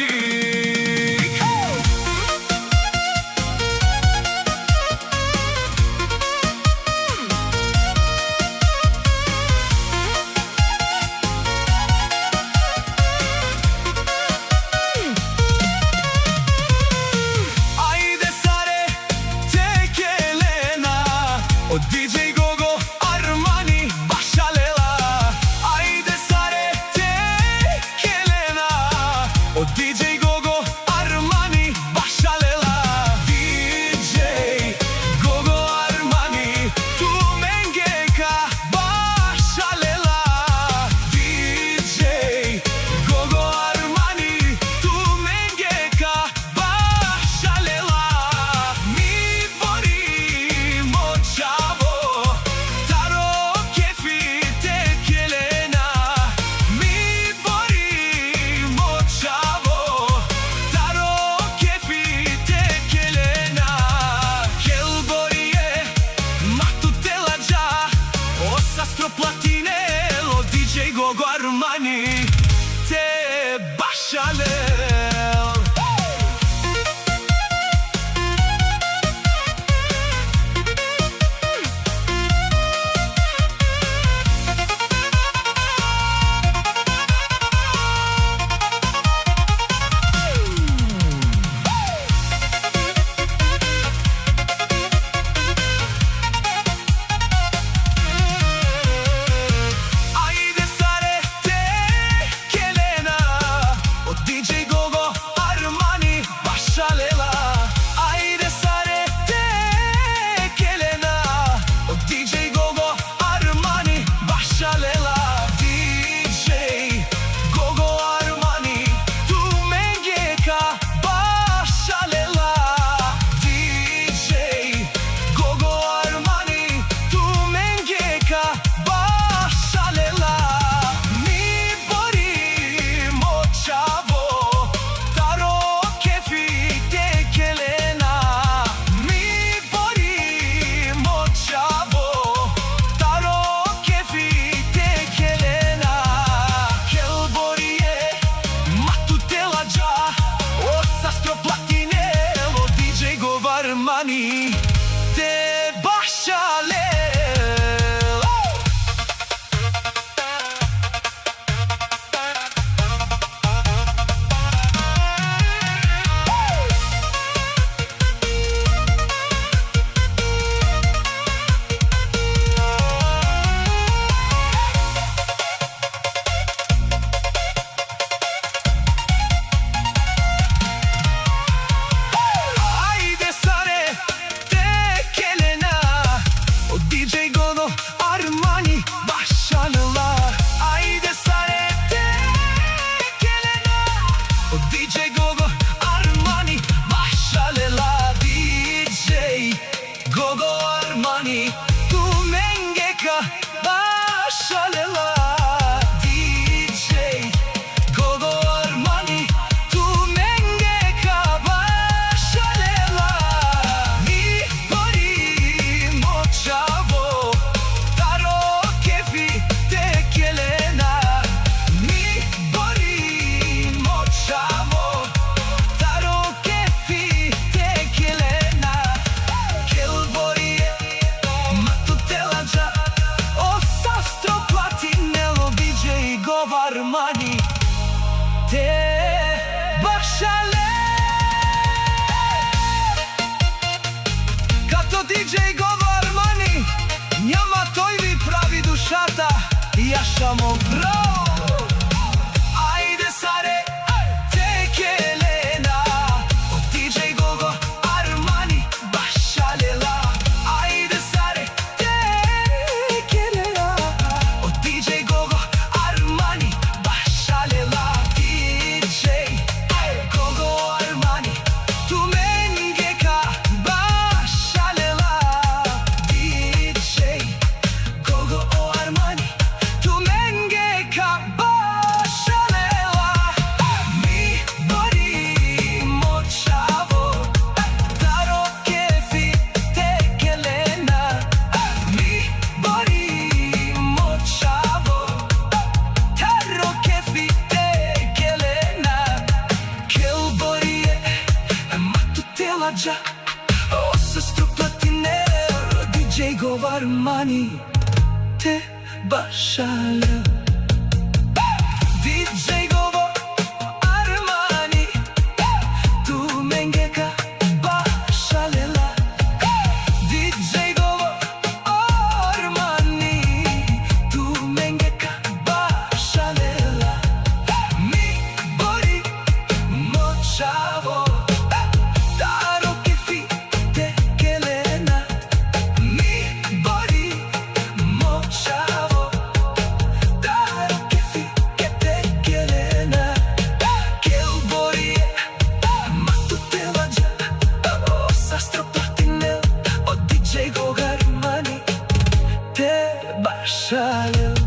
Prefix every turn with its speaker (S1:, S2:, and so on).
S1: Magic. Ајде саре, теке Лена, од DJ Gogo Armani башалела. Ајде саре, теке Лена, од DJ Gogo Armani башалела. DJ Gogo Armani, ту менгека башалела. DJ Gogo Armani, ту менгека башалела. Ми боримо чаво, таро кефи теке Лена. Ми боримо чаво, таро кефи теке Лена. Кел борие, мату теладжа, осастро платинело, DJ Gogo Armani те башалел. Ајде саре, теке Лена, од DJ Gogo Armani башалела. Ајде саре, теке Лена, од DJ Gogo Armani башалела. DJ Gogo Armani, ту менгека башалела. DJ Gogo Armani, ту менгека башалела. Ми боримо чаво, таро кефи теке Лена. Ми боримо чаво, таро кефи теке Лена. Кел борие, мату теладжа, осастро платинело, DJ Gogo Armani те башалел. Ајде саре, теке Лена, од DJ Gogo Armani башалела. Ајде саре, теке Лена, од DJ Gogo Armani башалела. DJ Gogo Armani, ту менгека башалела. DJ Gogo Armani, ту менгека башалела. Ми боримо чаво, таро кефи теке Лена. Ми боримо чаво, таро кефи теке Лена. Кел борие, мату теладжа, осастро платинело, DJ Gogo Armani те башалел. Като DJ Gogo Armani, няма тој ви прави душата, јас само бро. Ајде саре, теке Лена, од DJ Gogo Armani башалела. Ајде саре, теке Лена, од DJ Gogo Armani башалела. DJ Gogo Armani, ту менгека башалела. DJ Gogo Armani, ту менгека già, o se struppati nero, DJ Gov Armani, te başarı. DJ Gov Armani, tu mengeka başarıla. DJ Gov Armani, tu mengeka başarıla. Mi bori močavo. DJ Gov Armani, te başarılı.